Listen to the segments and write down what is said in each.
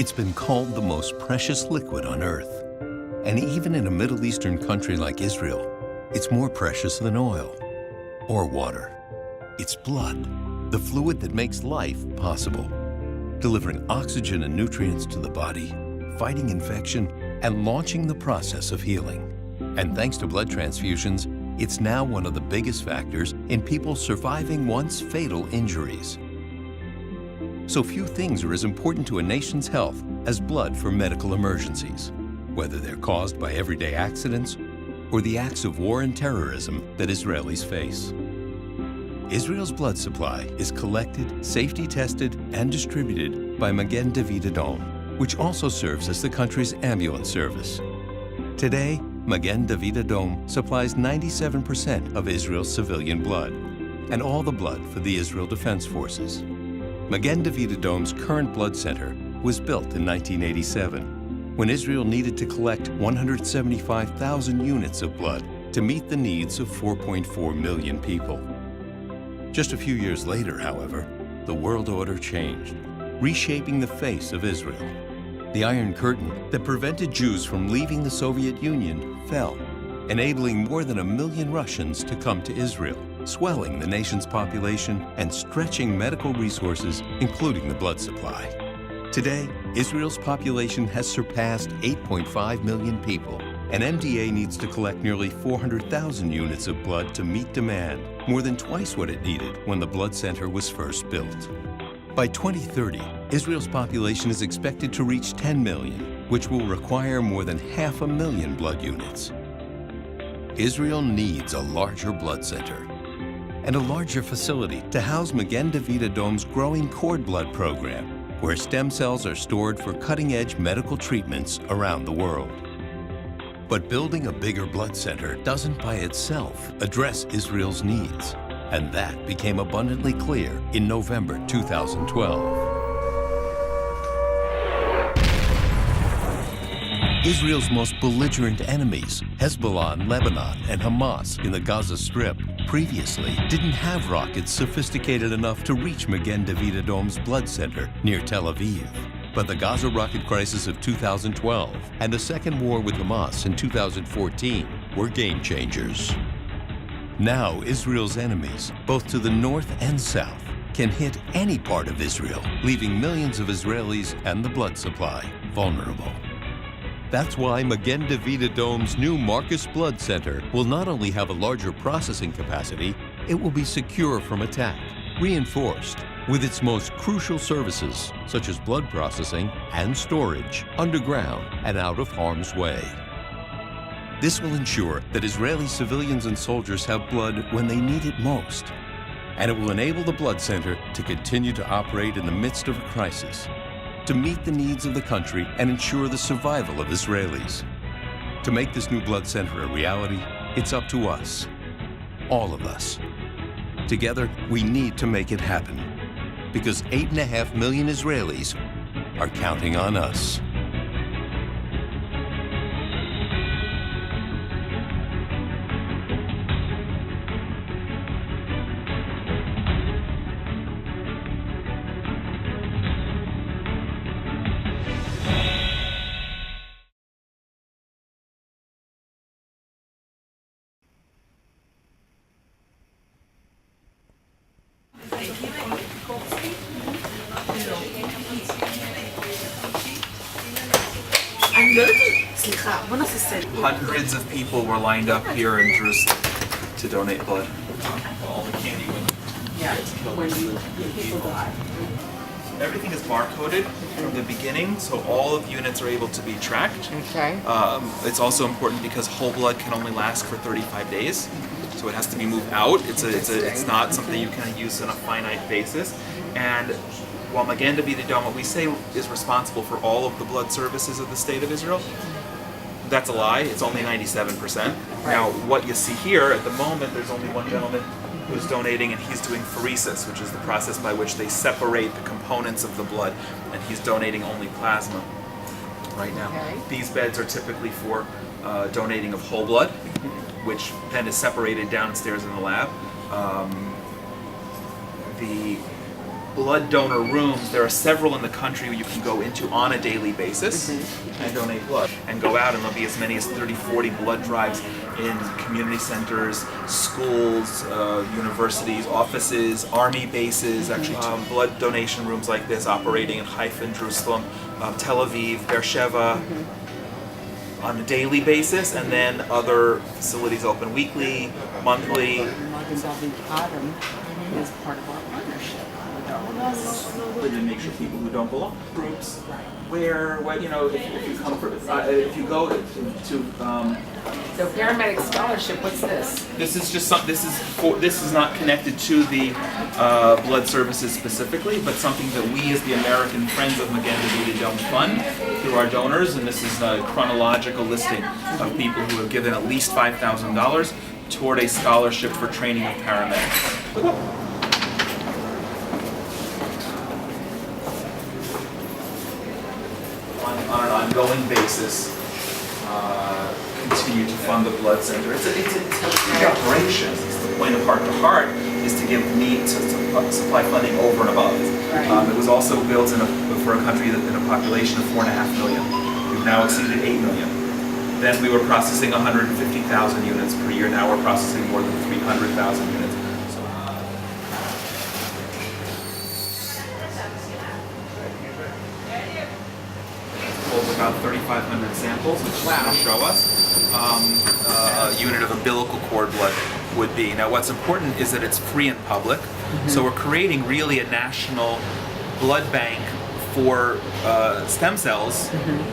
It's been called the most precious liquid on Earth. And even in a Middle Eastern country like Israel, it's more precious than oil or water. It's blood, the fluid that makes life possible, delivering oxygen and nutrients to the body, fighting infection, and launching the process of healing. And thanks to blood transfusions, it's now one of the biggest factors in people surviving once fatal injuries. So few things are as important to a nation's health as blood for medical emergencies, whether they're caused by everyday accidents or the acts of war and terrorism that Israelis face. Israel's blood supply is collected, safety tested, and distributed by Magaen Adom, which also serves as the country's ambulance service. Today, Magaen Adom supplies 97% of Israel's civilian blood and all the blood for the Israel Defense Forces. Magaen Adom's current blood center was built in 1987, when Israel needed to collect 175,000 units of blood to meet the needs of 4.4 million people. Just a few years later, however, the world order changed, reshaping the face of Israel. The Iron Curtain that prevented Jews from leaving the Soviet Union fell, enabling more than 1 million Russians to come to Israel, swelling the nation's population and stretching medical resources, including the blood supply. Today, Israel's population has surpassed 8.5 million people, and MDA needs to collect nearly 400,000 units of blood to meet demand, more than twice what it needed when the blood center was first built. By 2030, Israel's population is expected to reach 10 million, which will require more than 500,000 blood units. Israel needs a larger blood center and a larger facility to house Magaen Adom's growing cord blood program, where stem cells are stored for cutting-edge medical treatments around the world. But building a bigger blood center doesn't by itself address Israel's needs, and that became abundantly clear in November 2012. Israel's most belligerent enemies, Hezbollah in Lebanon and Hamas in the Gaza Strip, previously didn't have rockets sophisticated enough to reach Magaen Adom's blood center near Tel Aviv. But the Gaza rocket crisis of 2012 and a second war with Hamas in 2014 were game changers. Now Israel's enemies, both to the north and south, can hit any part of Israel, leaving millions of Israelis and the blood supply vulnerable. That's why Magaen Adom's new Marcus Blood Center will not only have a larger processing capacity, it will be secure from attack, reinforced with its most crucial services, such as blood processing and storage, underground and out of harm's way. This will ensure that Israeli civilians and soldiers have blood when they need it most, and it will enable the blood center to continue to operate in the midst of a crisis, to meet the needs of the country and ensure the survival of Israelis. To make this new blood center a reality, it's up to us, all of us. Together, we need to make it happen, because 8.5 million Israelis are counting on us. Hundreds of people were lined up here in Jerusalem to donate blood. All the candy went. Yeah, when people die. Everything is barcoded from the beginning, so all of the units are able to be tracked. Okay. It's also important because whole blood can only last for 35 days, so it has to be moved out. It's not something you can use on a finite basis. And while Magaen Adom, what we say, is responsible for all of the blood services of the state of Israel, that's a lie. It's only 97%. Now, what you see here at the moment, there's only one gentleman who's donating, and he's doing pheresis, which is the process by which they separate the components of the blood, and he's donating only plasma right now. Okay. These beds are typically for donating of whole blood, which then is separated downstairs in the lab. blood donor rooms. There are several in the country where you can go into on a daily basis and donate blood. And go out, and there'll be as many as 30, 40 blood drives in community centers, schools, universities, offices, army bases, actually blood donation rooms like this operating in Haifa, Jerusalem, Tel Aviv, Beersheba, on a daily basis, and then other facilities open weekly, monthly. Adom is part of our partnership with our To make sure people who don't belong to groups where you know, if you come for, if you go to So paramedic scholarship, what's this? this is just some, this is not connected to the blood services specifically, but something that we as the American Friends of Magaen David fund through our donors, and this is a chronological listing of people who have given at least $5,000 toward a scholarship for training of paramedics. On an ongoing basis, continue to fund the blood center. It's a operation. It's the point of Heart to Heart is to give need to supply funding over and above. It was also built for a country in a population of 4.5 million. We've now exceeded 8 million. Then we were processing 150,000 units per year. Now we're processing more than 300,000 units. About 3,500 samples, which will show us a unit of umbilical cord blood would be. Now what's important is that it's free and public, so we're creating really a national blood bank for stem cells,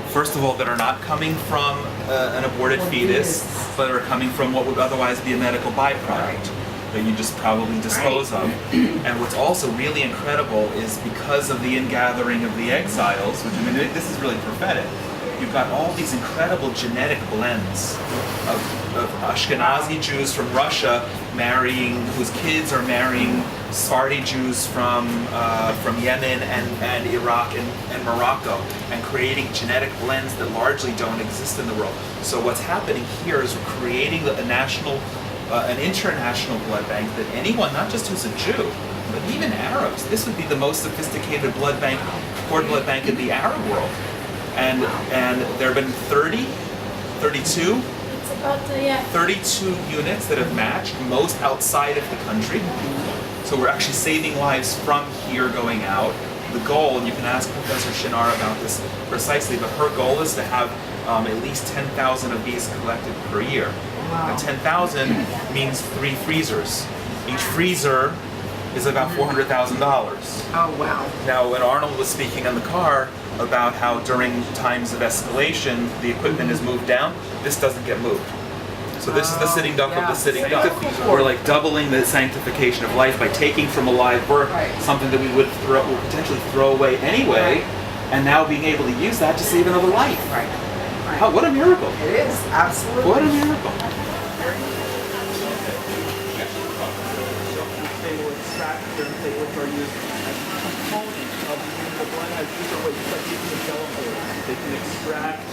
first of all, that are not coming from an aborted fetus, but are coming from what would otherwise be a medical byproduct that you just probably dispose of. And what's also really incredible is because of the ingathering of the exiles, which I mean, this is really prophetic, you've got all these incredible genetic blends of Ashkenazi Jews from Russia whose kids are marrying Sephardi Jews from Yemen and Iraq and Morocco, and creating genetic blends that largely don't exist in the world. So what's happening here is we're creating an international blood bank that anyone, not just who's a Jew, but even Arabs, this would be the most sophisticated blood bank, cord blood bank in the Arab world. And there have been 32 units that have matched, most outside of the country. So we're actually saving lives from here going out. The goal, and you can ask Professor Shinar about this precisely, but her goal is to have at least 10,000 of these collected per year. Wow. 10,000 means 3 freezers. Each freezer is about $400,000. Oh, wow. Now, when Arnold was speaking in the car about how during times of escalation the equipment is moved down, this doesn't get moved. So this is the sitting duck of the sitting duck. We're like doubling the sanctification of life by taking from a live birth something that we would potentially throw away anyway, and now being able to use that to save another life. Right. How, what a miracle. It is, absolutely. What a miracle. They will extract certain things which are used as components of the blood. These are what you start using the skeleton. They can extract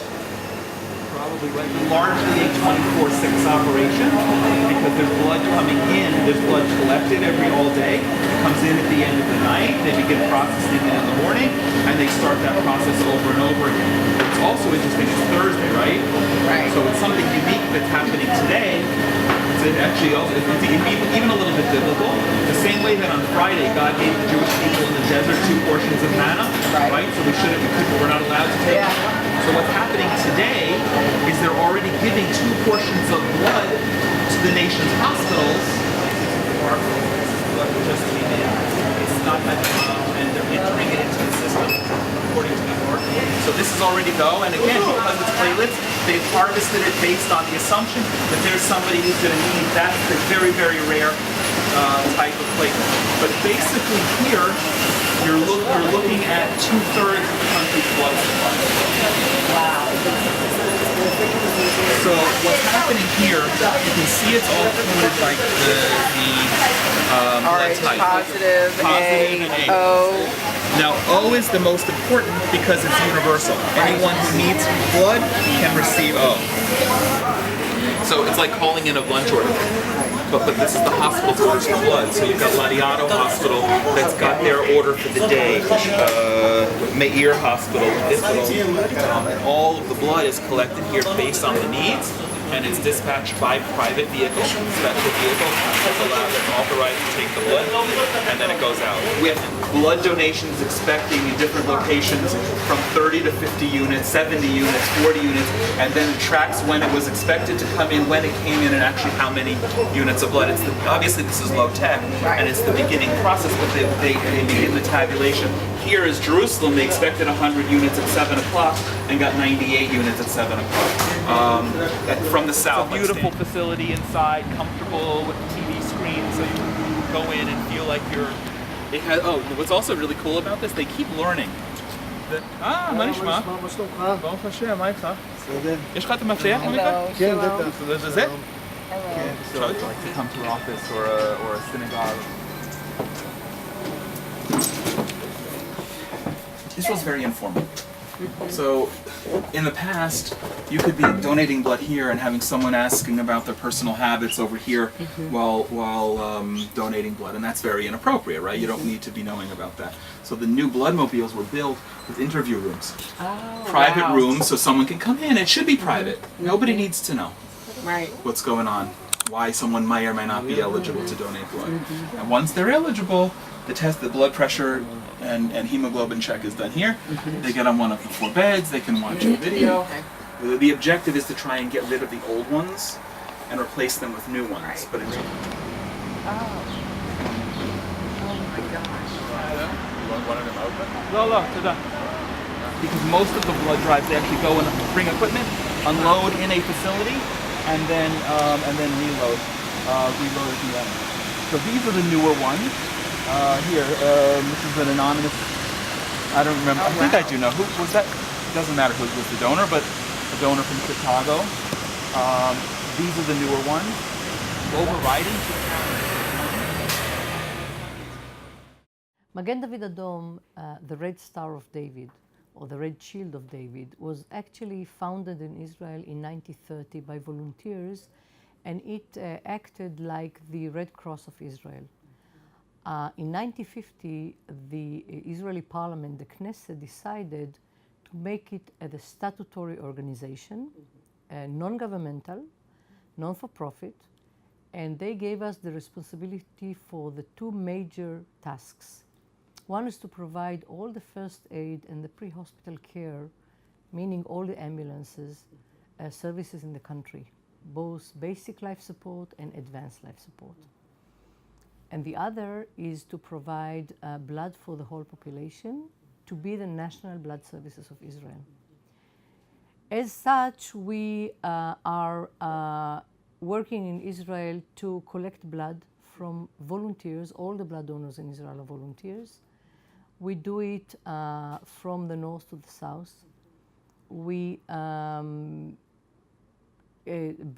probably largely a 24/6 operation because there's blood coming in, there's blood collected all day. It comes in at the end of the night, they begin processing it in the morning, and they start that process over and over again. What's also interesting, it's Thursday, right? Right. So it's something unique that's happening today. It's actually even a little bit biblical. The same way that on Friday God gave the Jewish people in the desert 2 portions of manna, right? So we're not allowed to take it. So what's happening today is they're already giving 2 portions of blood to the nation's hospitals. Blood just came in. It's not that, and they're entering it into the system according to New York. So this is already go, and again, because it's platelets, they've harvested it based on the assumption that there's somebody who's going to need that very, very rare type of platelet. But basically here, you're looking at 2/3 of the country's blood supply. Wow. So what's happening here, you can see it's all coded like the blood type. Positive, and A. O. Now O is the most important because it's universal. Anyone who needs blood can receive O. So it's like calling in a lunch order. But this is the hospital source for blood. So you've got Ladiato Hospital that's got their order for the day. Meir Hospital, and all of the blood is collected here based on the needs, and it's dispatched by private vehicles, special vehicle that's authorized to take the blood, and then it goes out. With blood donations expecting in different locations from 30 to 50 units, 70 units, 40 units, and then it tracks when it was expected to come in, when it came in, and actually how many units of blood. Obviously this is low tech, and it's the beginning process, but they begin the tabulation. Here is Jerusalem, they expected 100 units at 7 o'clock and got 98 units at 7 o'clock. From the south. It's a beautiful facility inside, comfortable with TV screens, so you can go in and feel like you're... It has, what's also really cool about this, they keep learning. מה נשמע? ברוך השם, מה איתך? יש לך את המפתח, מוניקה? כן, בטח. זה זה? כן. So I'd like to come to an office or a synagogue. Israel's very informal. So, in the past, you could be donating blood here and having someone asking about their personal habits over here while donating blood, and that's very inappropriate, right? You don't need to be knowing about that. So the new blood mobiles were built with interview rooms, private rooms, so someone can come in. It should be private. Nobody needs to know what's going on, why someone may or may not be eligible to donate blood. And once they're eligible, the blood pressure and hemoglobin check is done here. They get on one of the 4 beds, they can watch a video. The objective is to try and get rid of the old ones and replace them with new ones. But it's... Oh my gosh. You want one of them open? No, because most of the blood drives, they actually go and bring equipment, unload in a facility, and then reload at the end. So these are the newer ones. This is an anonymous, I don't remember, I think I do know. Who was that? Doesn't matter who was the donor, but a donor from Chicago. These are the newer ones. Overriding. Magen David Adom, the Red Star of David, or the Red Shield of David, was actually founded in Israel in 1930 by volunteers, and it acted like the Red Cross of Israel. In 1950, the Israeli parliament, the Knesset, decided to make it a statutory organization, non-governmental, non-for-profit, and they gave us the responsibility for the 2 major tasks. One is to provide all the first aid and the pre-hospital care, meaning all the ambulances, services in the country, both basic life support and advanced life support. And the other is to provide blood for the whole population, to be the national blood services of Israel. As such, we are working in Israel to collect blood from volunteers. All the blood donors in Israel are volunteers. We do it from the north to the south. We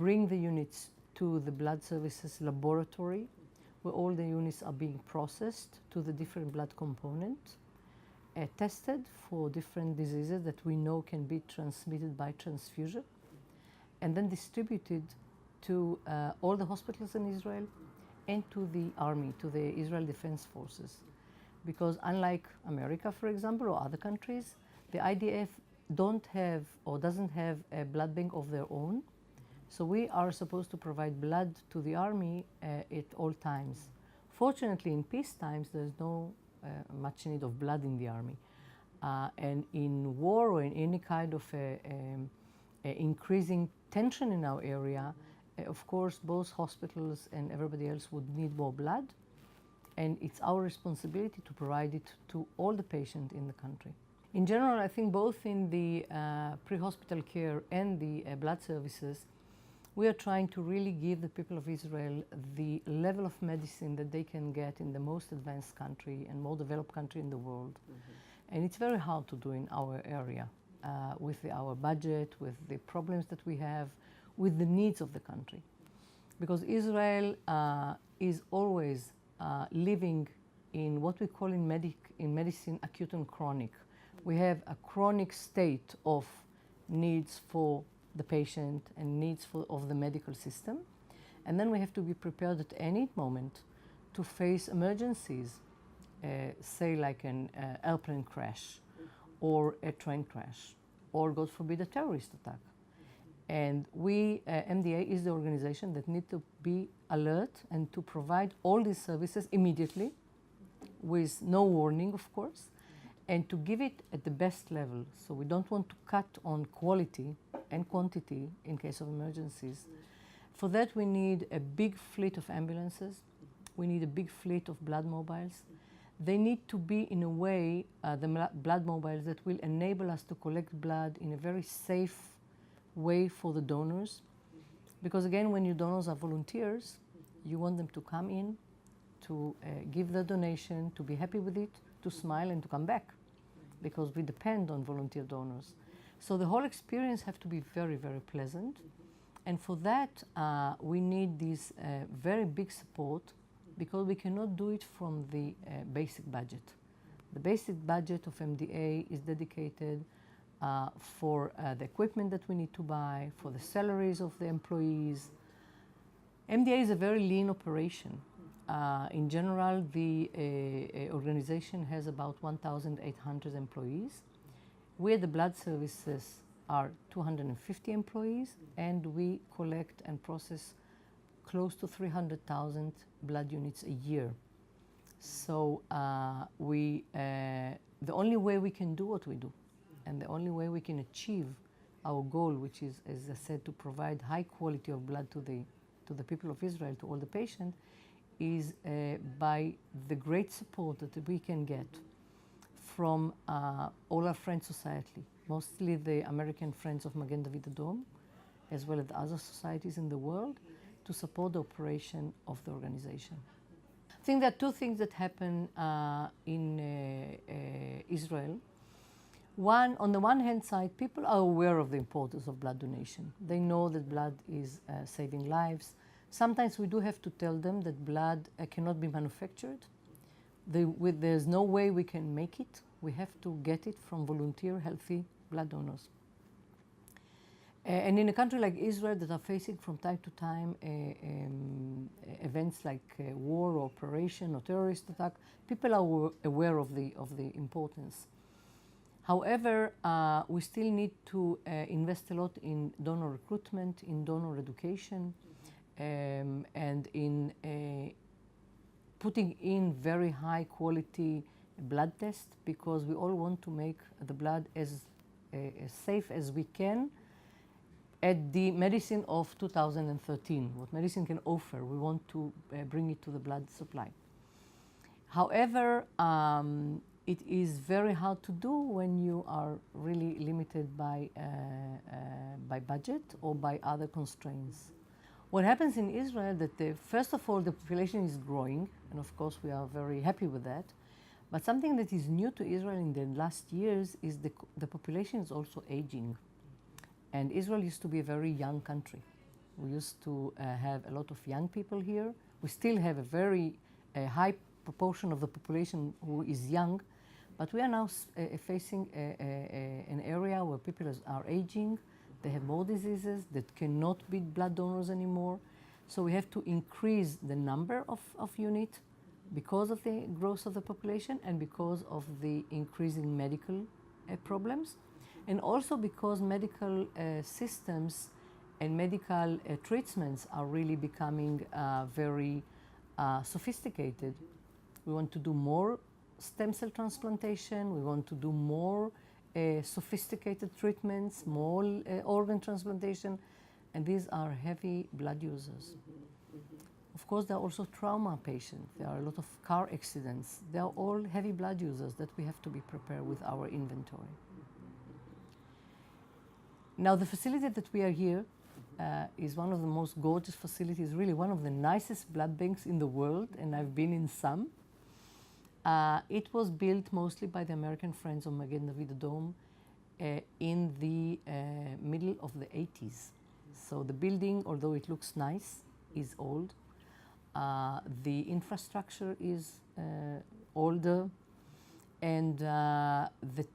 bring the units to the blood services laboratory, where all the units are being processed to the different blood components, tested for different diseases that we know can be transmitted by transfusion, and then distributed to all the hospitals in Israel and to the army, to the Israel Defense Forces. Because unlike America, for example, or other countries, the IDF don't have or doesn't have a blood bank of their own. So we are supposed to provide blood to the army at all times. Fortunately, in peace times, there's no much need of blood in the army. And in war or in any kind of increasing tension in our area, of course, both hospitals and everybody else would need more blood. And it's our responsibility to provide it to all the patients in the country. In general, I think both in the pre-hospital care and the blood services, we are trying to really give the people of Israel the level of medicine that they can get in the most advanced country and more developed country in the world. And it's very hard to do in our area with our budget, with the problems that we have, with the needs of the country. Because Israel is always living in what we call in medicine acute and chronic. We have a chronic state of needs for the patient and needs of the medical system. And then we have to be prepared at any moment to face emergencies, say like an airplane crash or a train crash, or God forbid a terrorist attack. And we, MDA is the organization that need to be alert and to provide all these services immediately with no warning, of course, and to give it at the best level. So we don't want to cut on quality and quantity in case of emergencies. For that we need a big fleet of ambulances. We need a big fleet of blood mobiles. They need to be in a way, the blood mobiles that will enable us to collect blood in a very safe way for the donors. Because again, when your donors are volunteers, you want them to come in, to give their donation, to be happy with it, to smile and to come back. Because we depend on volunteer donors. So the whole experience has to be very, very pleasant. And for that, we need this very big support, because we cannot do it from the basic budget. The basic budget of MDA is dedicated for the equipment that we need to buy, for the salaries of the employees. MDA is a very lean operation. In general, the organization has about 1,800 employees. We at the blood services are 250 employees, and we collect and process close to 300,000 blood units a year. So the only way we can do what we do, and the only way we can achieve our goal, which is, as I said, to provide high quality of blood to the people of Israel, to all the patients, is by the great support that we can get from all our friend society, mostly the American Friends of Magaen Adom, as well as the other societies in the world, to support the operation of the organization. I think there are two things that happen in Israel. One, on the one hand side, people are aware of the importance of blood donation. They know that blood is saving lives. Sometimes we do have to tell them that blood cannot be manufactured. There's no way we can make it. We have to get it from volunteer, healthy blood donors. And in a country like Israel that are facing from time to time events like war or operation or terrorist attack, people are aware of the importance. However, we still need to invest a lot in donor recruitment, in donor education, and in putting in very high quality blood tests, because we all want to make the blood as safe as we can at the medicine of 2013, what medicine can offer. We want to bring it to the blood supply. However, it is very hard to do when you are really limited by budget or by other constraints. What happens in Israel that first of all, the population is growing, and of course we are very happy with that. But something that is new to Israel in the last years is the population is also aging. And Israel used to be a very young country. We used to have a lot of young people here. We still have a very high proportion of the population who is young, but we are now facing an area where people are aging. They have more diseases that cannot be blood donors anymore. So we have to increase the number of units because of the growth of the population and because of the increasing medical problems. And also because medical systems and medical treatments are really becoming very sophisticated. We want to do more stem cell transplantation. We want to do more sophisticated treatments, more organ transplantation, and these are heavy blood users. Of course, there are also trauma patients. There are a lot of car accidents. They are all heavy blood users that we have to be prepared with our inventory. Now, the facility that we are here is one of the most gorgeous facilities, really one of the nicest blood banks in the world, and I've been in some. It was built mostly by the American Friends of Magaen Adom in the middle of the 80s. So the building, although it looks nice, is old. The infrastructure is older, and the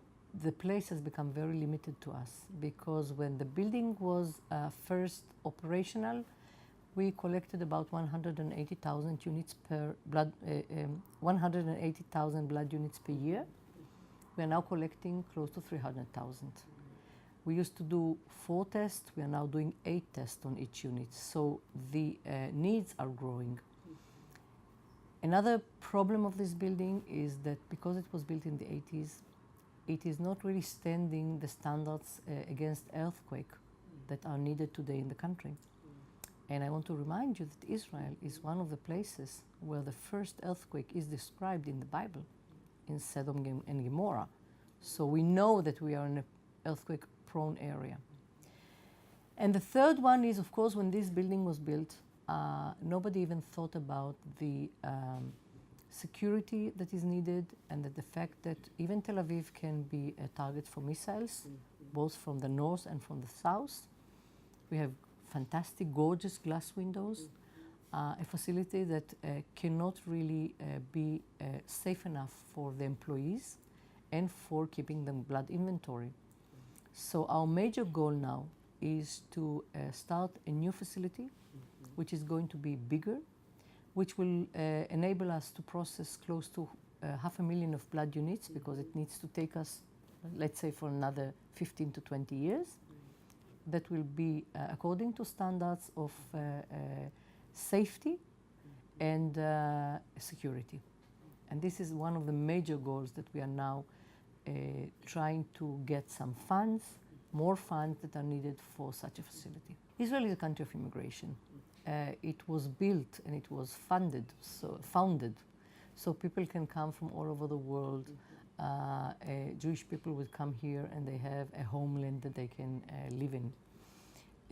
the place has become very limited to us, because when the building was first operational, we collected about 180,000 units per blood, 180,000 blood units per year. We are now collecting close to 300,000. We used to do 4 tests. We are now doing 8 tests on each unit. So the needs are growing. Another problem of this building is that because it was built in the 80s, it is not really standing the standards against earthquake that are needed today in the country. And I want to remind you that Israel is one of the places where the first earthquake is described in the Bible, in Sodom and Gomorrah. So we know that we are in an earthquake-prone area. And the third one is, of course, when this building was built, nobody even thought about the security that is needed, and that the fact that even Tel Aviv can be a target for missiles, both from the north and from the south. We have fantastic, gorgeous glass windows, a facility that cannot really be safe enough for the employees and for keeping the blood inventory. So our major goal now is to start a new facility, which is going to be bigger, which will enable us to process close to 500,000 of blood units, because it needs to take us, let's say, for another 15 to 20 years. That will be according to standards of safety and security. And this is one of the major goals that we are now trying to get some funds, more funds that are needed for such a facility. Israel is a country of immigration. It was built and it was founded, so people can come from all over the world. Jewish people will come here and they have a homeland that they can live in.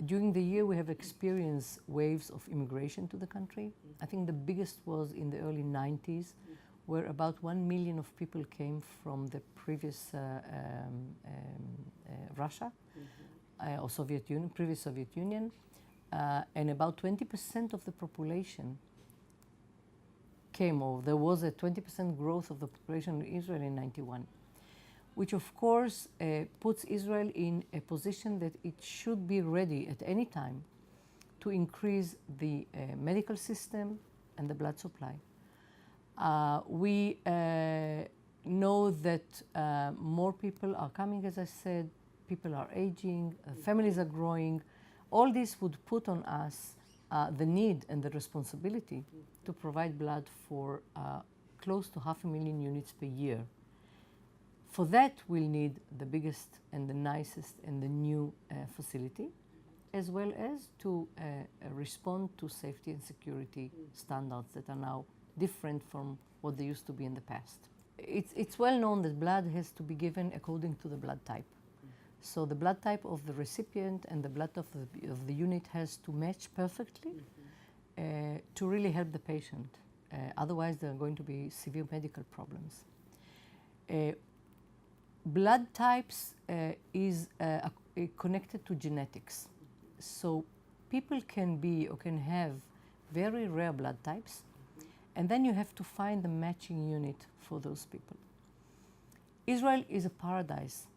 During the year, we have experienced waves of immigration to the country. I think the biggest was in the early 90s, where about 1 million of people came from the previous Russia or Soviet Union, previous Soviet Union, and about 20% of the population came, or there was a 20% growth of the population in Israel in 91, which of course puts Israel in a position that it should be ready at any time to increase the medical system and the blood supply. We know that more people are coming, as I said, people are aging, families are growing. All this would put on us the need and the responsibility to provide blood for close to 500,000 units per year. For that, we'll need the biggest and the nicest and the new facility, as well as to respond to safety and security standards that are now different from what they used to be in the past. It's well known that blood has to be given according to the blood type. So the blood type of the recipient and the blood of the unit has to match perfectly to really help the patient. Otherwise, there are going to be severe medical problems. Blood types is connected to genetics. So people can be or can have very rare blood types, and then you have to find the matching unit for those people. Israel is a paradise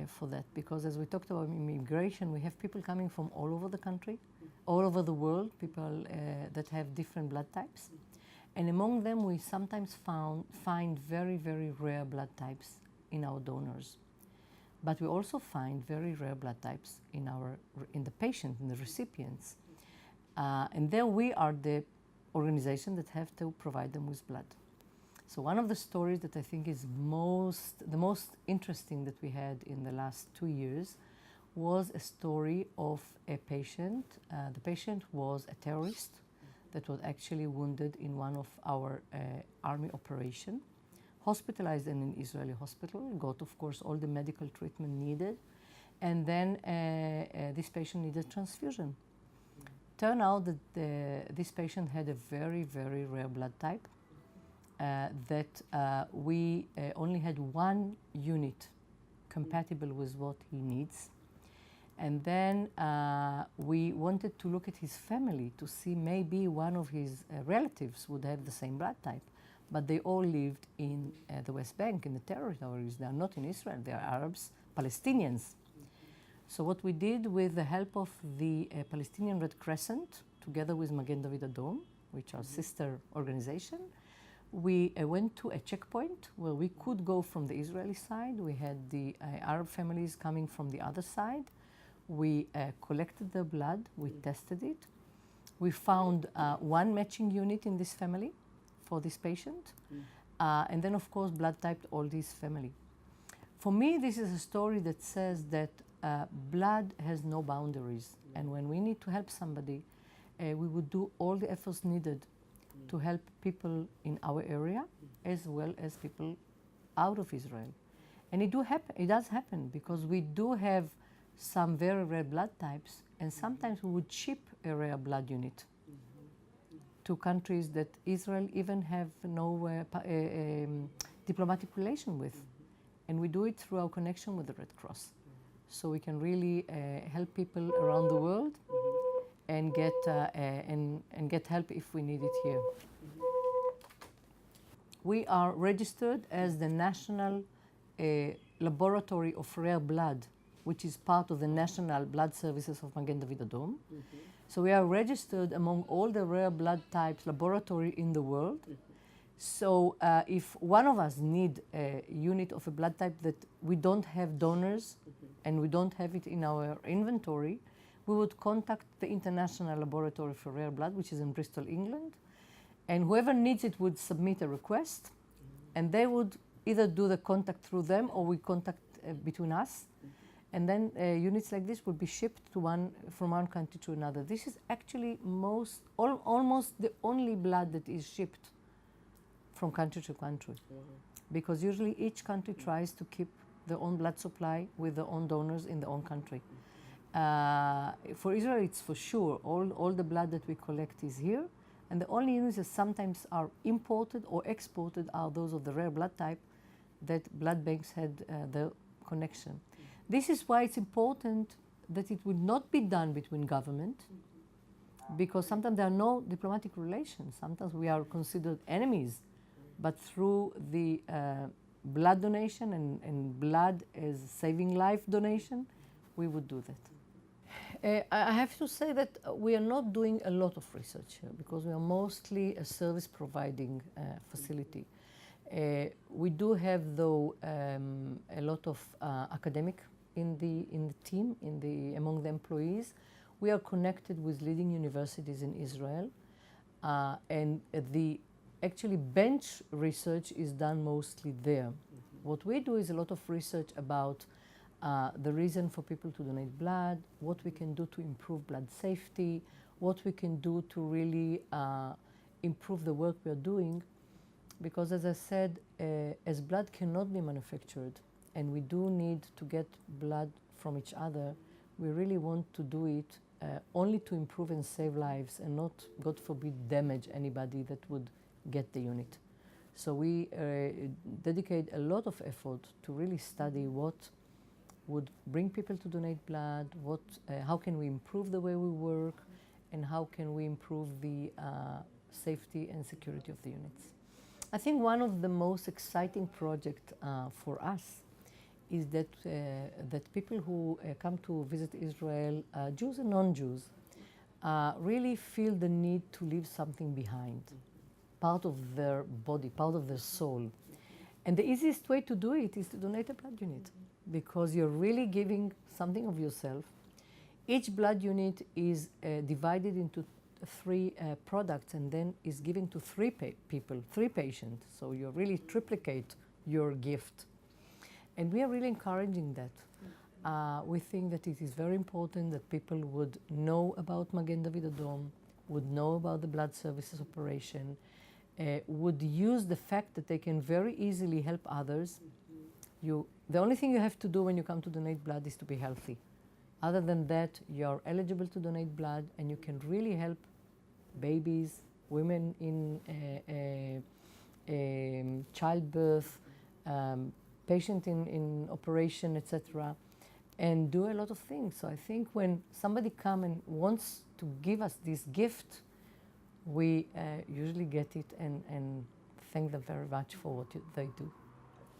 for that, because as we talked about immigration, we have people coming from all over the country, all over the world, people that have different blood types. And among them, we sometimes find very, very rare blood types in our donors. But we also find very rare blood types in the patient, in the recipients. And there we are the organization that have to provide them with blood. So one of the stories that I think is the most interesting that we had in the last 2 years was a story of a patient. The patient was a terrorist that was actually wounded in one of our army operation, hospitalized in an Israeli hospital, got, of course, all the medical treatment needed, and then this patient needed transfusion. Turned out that this patient had a very, very rare blood type, that we only had 1 unit compatible with what he needs. And then we wanted to look at his family to see maybe one of his relatives would have the same blood type. but they all lived in the West Bank, in the territories. They are not in Israel, they are Arabs, Palestinians. So what we did with the help of the Palestinian Red Crescent, together with Magaen Adom, which are sister organization, we went to a checkpoint where we could go from the Israeli side. We had the Arab families coming from the other side. We collected the blood, we tested it. We found one matching unit in this family for this patient. And then, of course, blood typed all this family. For me, this is a story that says that blood has no boundaries. And when we need to help somebody, we would do all the efforts needed to help people in our area as well as people out of Israel. And it does happen because we do have some very rare blood types, and sometimes we would ship a rare blood unit to countries that Israel even have no diplomatic relation with. And we do it through our connection with the Red Cross. So we can really help people around the world and get help if we need it here. We are registered as the National Laboratory of Rare Blood, which is part of the National Blood Services of Magaen Adom. So we are registered among all the rare blood types laboratory in the world. So if one of us need a unit of a blood type that we don't have donors and we don't have it in our inventory, we would contact the International Laboratory for Rare Blood, which is in Bristol, England. And whoever needs it would submit a request, and they would either do the contact through them or we contact between us. And then units like this would be shipped to from one country to another. This is actually almost the only blood that is shipped from country to country. Because usually each country tries to keep their own blood supply with their own donors in their own country. For Israel, it's for sure. All the blood that we collect is here. And the only units that sometimes are imported or exported are those of the rare blood type that blood banks had the connection. This is why it's important that it would not be done between government, because sometimes there are no diplomatic relations. Sometimes we are considered enemies, but through the blood donation and blood as saving life donation, we would do that. I have to say that we are not doing a lot of research here because we are mostly a service providing facility. We do have, though, a lot of academic in the team, among the employees. We are connected with leading universities in Israel, and the actually bench research is done mostly there. What we do is a lot of research about the reason for people to donate blood, what we can do to improve blood safety, what we can do to really improve the work we are doing. Because as I said, as blood cannot be manufactured, and we do need to get blood from each other, we really want to do it only to improve and save lives and not, God forbid, damage anybody that would get the unit. So we dedicate a lot of effort to really study what would bring people to donate blood, how can we improve the way we work, and how can we improve the safety and security of the units. I think one of the most exciting projects for us is that people who come to visit Israel, Jews and non-Jews, really feel the need to leave something behind, part of their body, part of their soul. And the easiest way to do it is to donate a blood unit, because you're really giving something of yourself. Each blood unit is divided into 3 products and then is given to 3 people, 3 patients. So you really triplicate your gift. And we are really encouraging that. We think that it is very important that people would know about Magaen Adom, would know about the blood services operation, would use the fact that they can very easily help others. The only thing you have to do when you come to donate blood is to be healthy. Other than that, you're eligible to donate blood, and you can really help babies, women in childbirth, patient in operation, etc., and do a lot of things. So I think when somebody comes and wants to give us this gift, we usually get it and thank them very much for what they do.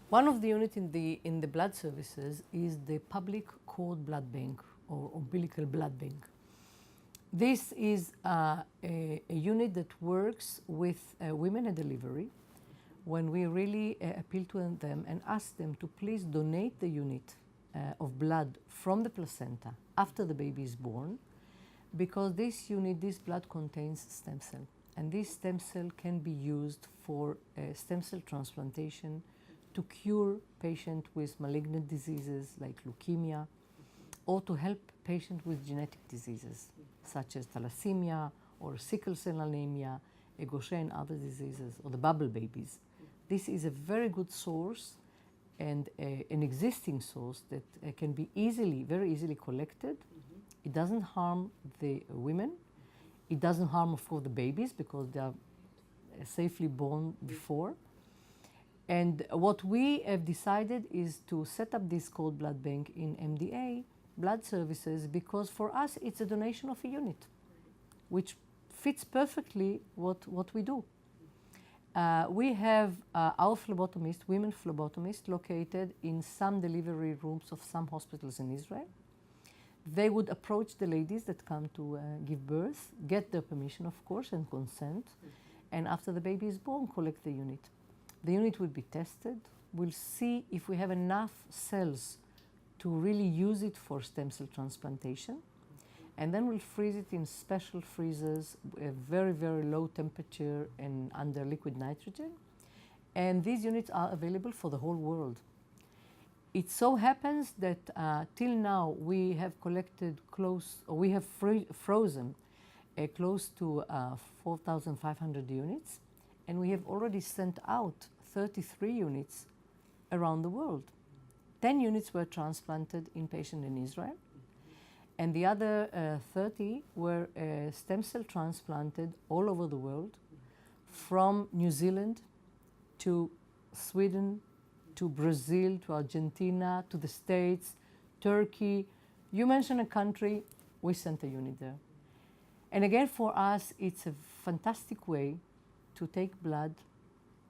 One of the units in the blood services is the public cord blood bank or umbilical blood bank. This is a unit that works with women at delivery when we really appeal to them and ask them to please donate the unit of blood from the placenta after the baby is born, because this blood contains stem cell, and this stem cell can be used for stem cell transplantation to cure patients with malignant diseases like leukemia, or to help patients with genetic diseases such as thalassemia or sickle cell anemia, Gaucher and other diseases, or the bubble babies. This is a very good source and an existing source that can be very easily collected. It doesn't harm the women. It doesn't harm, of course, the babies because they are safely born before. And what we have decided is to set up this cord blood bank in MDA blood services, because for us it's a donation of a unit, which fits perfectly what we do. We have our phlebotomists, women phlebotomists, located in some delivery rooms of some hospitals in Israel. They would approach the ladies that come to give birth, get their permission, of course, and consent, and after the baby is born, collect the unit. The unit will be tested. We'll see if we have enough cells to really use it for stem cell transplantation. And then we'll freeze it in special freezers at very, very low temperature and under liquid nitrogen. And these units are available for the whole world. It so happens that till now we have collected frozen close to 4,500 units, and we have already sent out 33 units around the world. 10 units were transplanted in patients in Israel, and the other 30 were stem cell transplanted all over the world, from New Zealand to Sweden, to Brazil, to Argentina, to the States, Turkey. You mention a country, we sent a unit there. And again, for us, it's a fantastic way to take blood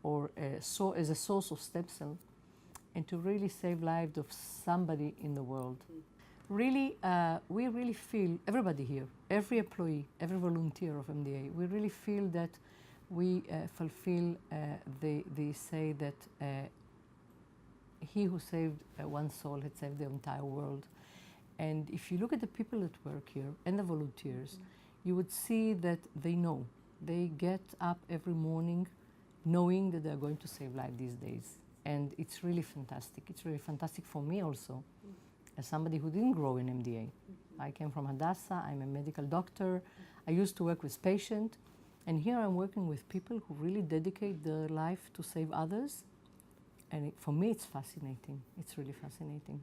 or as a source of stem cell and to really save lives of somebody in the world. Really, we really feel, everybody here, every employee, every volunteer of MDA, we really feel that we fulfill the say that he who saved one soul had saved the entire world. And if you look at the people that work here and the volunteers, you would see that they know. They get up every morning knowing that they're going to save life these days. And it's really fantastic. It's really fantastic for me also, as somebody who didn't grow in MDA. I came from Hadassah, I'm a medical doctor. I used to work with patients, and here I'm working with people who really dedicate their life to save others. And for me, it's fascinating. It's really fascinating.